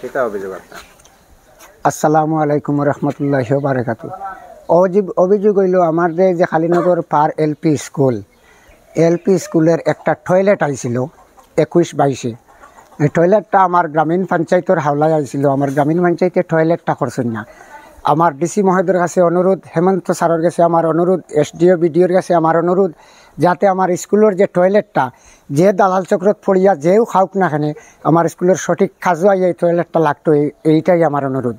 কিতা অভিযোগ আপনার? আসসালামু আলাইকুম রহমতুল্লাহি ওয়া বারাকাতুহু। অভিযোগ হইল আমার যে খালিনগর পার এলপি স্কুলের একটা টয়লেট আইছিল 21-22-এ। এই টয়লেটটা আমার গ্রামীণ পঞ্চায়েতের হাওলায় আইছিল। আমার গ্রামীণ পঞ্চায়েতে টয়লেটটা করছেন না। আমার ডিসি মহোদয়ের কাছে অনুরোধ, হেমন্ত স্যারের কাছে আমার অনুরোধ, এসডিও বিডিওর কাছে আমার অনুরোধ, যাতে আমার স্কুলের যে টয়লেটটা যে দালাল চক্রত পড়িয়া যেও খাওক না খানে আমার স্কুলের সঠিক কাজও এই টয়লেটটা লাগতো, এইটাই আমার অনুরোধ।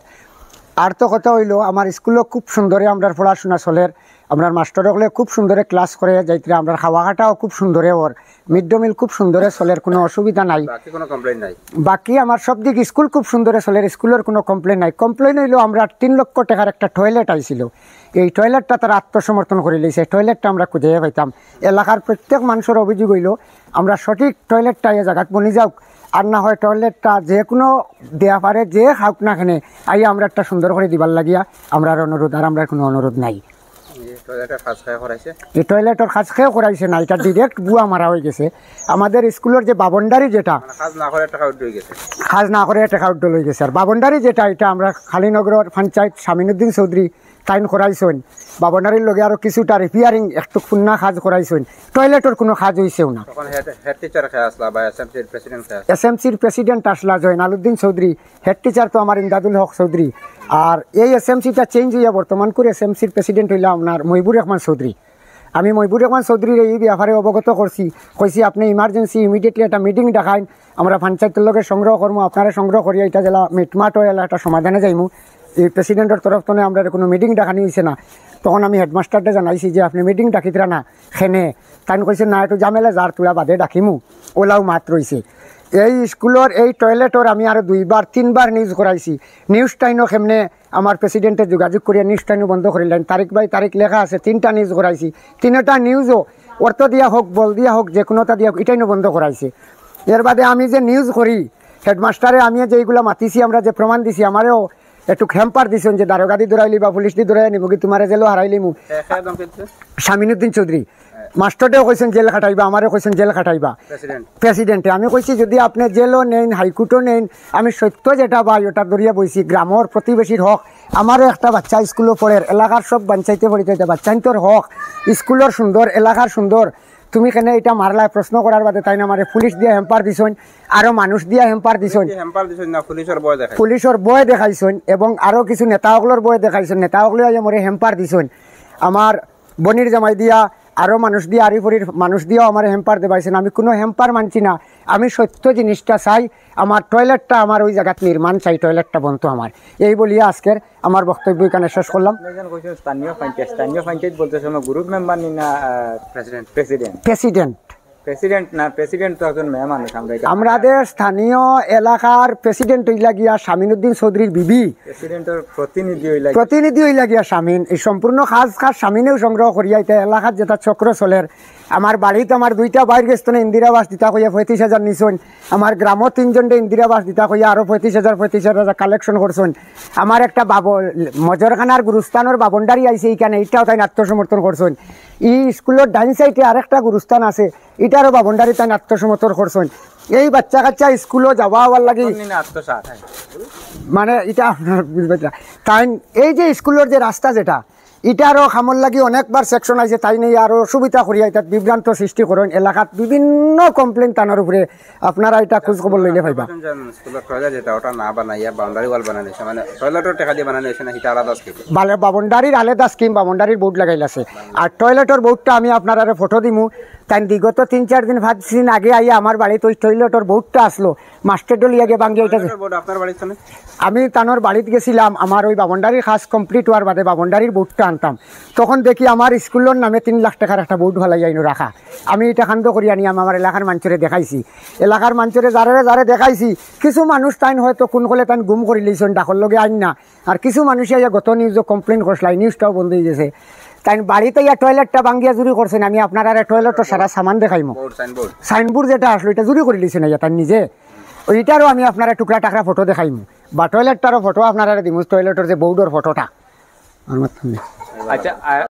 আর তো কথা হইল আমার স্কুলও খুব সুন্দরে আমরা পড়াশোনা চলের, আমরা মাস্টারসকলে খুব সুন্দরে ক্লাস করে যাইতে, আমরা খাওয়া খাটাও খুব সুন্দরে ওর মিড ডে মিল খুব সুন্দরে চলের, কোনো অসুবিধা নাই, বাকি কোনো কমপ্লেইন নাই। বাকি আমার সব দিক স্কুল খুব সুন্দরে চলের, স্কুলের কোনো কমপ্লেন নাই। কমপ্লেন হইল আমরা 3 লক্ষ টাকার একটা টয়লেট আইছিল, এই টয়লেটটা তারা আত্মসমর্থন করে লইছে। টয়লেটটা আমরা খুঁজে পাইতাম। এলাকার প্রত্যেক মানুষের অভিযোগ হইল আমরা সঠিক টয়লেটটা এই জায়গাত বনি যাওক, আর না হয় টয়লেটটা যে কোনো দেয়া পারে যে খাওক না খানে আই আমরা একটা সুন্দর করে দিবার লাগিয়া আমরা অনুরোধ, আর আমরা কোনো অনুরোধ নাই। এই টয়লেটের কাজ খেয়েও করাইছে না, এটা ডিরেক্ট বুয়া মারা হয়ে গেছে। আমাদের স্কুলের যে বাবনডারি যেটা কাজ না করে টাকা উড্ডল হয়ে গেছে, আর বাবনডারি যেটা এটা আমরা খালিনগর পঞ্চায়েত শামিনুদ্দিন চৌধুরী টাইন করাইছেন। বাবনডারির লগে আরও কিছুটা রিপেয়ারিং একটু খুন্না কাজ করাইছেন, টয়লেটের কোনো কাজ হয়েছেও না। এসএমসির প্রেসিডেন্ট আসলা জয়নালউদ্দিন চৌধুরী, হেড টিচার তো আমার ইমদাদুল হক চৌধুরী, আর এই এসএমসিটা চেঞ্জ হইয়া বর্তমান করে এসএমসির প্রেসিডেন্ট হইলাম আপনার মহিবুর রহমান চৌধুরী। আমি মহিবুর রহমান চৌধুরীর এই ব্যাপারে অবগত করছি, কইছি আপনি ইমার্জেন্সি ইমিডিয়েটলি একটা মিটিং ডাকাইন, আমরা পঞ্চায়েতের লগে সংগ্রহ করবো, আপনারা সংগ্রহ করিয়া এটা জেলা মিটমাট হয়ে একটা সমাধানে যাইমু। এই প্রেসিডেন্টের তরফ থেকে আমরা কোনো মিটিং ডাকানি হয়েছে না। তখন আমি হেডমাস্টারটা জানাইছি যে আপনি মিটিং ডাকিতরা না খেনে, তাই কইছে না একটু জামেলা যার তুলা বাদে ডাকিমু, ওলাও মাত রয়েছে। এই স্কুলের এই টয়লেটর আমি আরও 2-3বার নিউজ করাইছি। নিউজ টাইনও কেমনে আমার প্রেসিডেন্টে যোগাযোগ করিয়া নিউজ টাইনও বন্ধ করিলেন, তারিখ বাই তারিখ লেখা আছে, 3টা নিউজ করাইছি, 3টা নিউজও অর্থ দিয়া হোক বল দিয়া হোক যে কোনোটা দিয়া হোক এটাইনও বন্ধ করাইছে। এর বাদে আমি যে নিউজ করি হেডমাস্টারে আমি যেইগুলো মাতিছি আমরা যে প্রমাণ দিছি আমারও একটু হ্যাম্পার দিছেন যে দারোগা দি ধরাইলি বা পুলিশ দি ধরাই নিব কি তোমার জেলও হারাইলি মু। শামিনুদ্দিন চৌধুরী মাস্টারটাও কইছেন জেল খাটাইবা, আমারও কইছেন জেল খাটাইবা প্রেসিডেন্টে। আমি কইছি যদি আপনি জেলও নেন হাইকোর্টও নেন, আমি সত্য যেটা পাই ওটা দরিয়া বইছি। গ্রামের প্রতিবেশীর হক, আমারও একটা বাচ্চা স্কুলে পড়ে, এলাকার সব বাঞ্চাইতে পড়িতে বাচ্চাইন্তর হক, স্কুলের সুন্দর, এলাকার সুন্দর, তুমি কেন এটা মারলায় প্রশ্ন করার বাদে তাই না আমারে পুলিশ দিয়ে হেম্পার দিছেন, আরও মানুষ দিয়া হেম্পার দিছেন, পুলিশের বয় দেখাইছেন এবং আরও কিছু নেতাসকলের বয় দেখাইছেন, নেতাসকলে মরে হেম্পার দিছেন। আমার বনির জামাই দিয়া আরও মানুষ দিয়ে আরিফরির মানুষ দিয়েও আমার হেম্পার দেবাইছেন। আমি কোনো হেম্পার মানছি না, আমি সত্য জিনিসটা চাই, আমার টয়লেটটা আমার ওই জায়গাত নির্মাণ চাই, টয়লেটটা বন্ধ আমার। এই বলিয়া আজকের আমার বক্তব্য এখানে শেষ করলাম। স্থানীয় পঞ্চায়েত বলতে সময় গ্রুপ মেম্বার নি না প্রেসিডেন্ট না, প্রেসিডেন্ট তো একজন মেয়ে মানুষ। আমাদের স্থানীয় এলাকার প্রেসিডেন্ট হইলা গিয়া শামিনুদ্দিন চৌধুরীর বিবি, প্রেসিডেন্টের প্রতিনিধি হইলা গিয়া শামিন। এই সম্পূর্ণ খাস শামিনেও সংগ্রহ করিয়া এটা এলাকার যেটা চক্র চলের। আমার বাড়িতে আমার 2টা বাইর গেছে ইন্দিরাবাস দিতা কইয়া 35,000 নিছেন, আমার গ্রামও 3জনটা ইন্দিরাবাস দিতা কইয়া আরও 35,000 কালেকশন করছেন। আমার একটা মজরখানার গুরুস্থানের বাবনডারি আইছে এইখানে, এটাও তাই আত্মসমর্থন করছেন। এই স্কুলের ডাইন সাইডে আরেকটা গুরুস্থান আছে, এটারও বাবনডারি তাই আত্মসমর্থন করছেন। এই বাচ্চা কাচ্চা স্কুলও যাওয়া হওয়ার লাগে মানে এটা তাই এই যে স্কুলের যে রাস্তা যেটা এটারও খামর লাগি অনেকবার সেকশন আছে, তাই নেই আরও সুবিধা করিয়া এটা বিভ্রান্ত সৃষ্টি করেন। এলাকাত বিভিন্ন কমপ্লেন টানার উপরে আপনারা এটা খোঁজ খবর লইলে পাইবা। বাউন্ডারির আলাদা স্কিম, বাউন্ডারির বোর্ড লাগাইল আছে, আর টয়লেটের বোর্ডটা আমি আপনারা ফটো দিমু। তাই বিগত 3-4 দিন 5 দিন আগে আইয়া আমার বাড়িতে ওই টয়লেটের বোর্ডটা আসলো, মাস্টার ডলিয়া গিয়ে ভাঙিয়ে এটা আমি তানোর বাড়িতে গেছিলাম। আমার ওই বাউন্ডারির কাজ কমপ্লিট হওয়ার বাদে বাউন্ডারির বোর্ডটা আনতাম, তখন দেখি আমার স্কুলের নামে 3 লাখ টাকার একটা বোর্ড ভালাই যাইনো রাখা। আমি এটা খান্দ করি আনি আমার এলাকার মানুষরে দেখাইছি, এলাকার মানুষরে যারে দেখাইছি। কিছু মানুষ তাই হয়তো কোন কলে তাই গুম করে লিয়েছেন, ডাকর লগে আইন না। আর কিছু মানুষে গত নিউজও কমপ্লেন করছিল, নিউজটাও বন্ধ হয়ে গেছে। তাই বাড়িতে ইয়া টয়লেটটা ভাঙ্গিয়া চুরি করছেন। আমি আপনার আর টয়লেটের সারা সামান দেখাইমো, সাইনবোর্ড যেটা আসলো এটা চুরি করে লিছেন তার নিজে। ওইটারও আমি আপনার টুকরা টাকরা ফটো দেখাইমু, বা টয়লেটটারও ফটো আপনারা দিমু, টয়লেটের যে বোর্ডের ফটোটা আমার মাধ্যমে। আচ্ছা।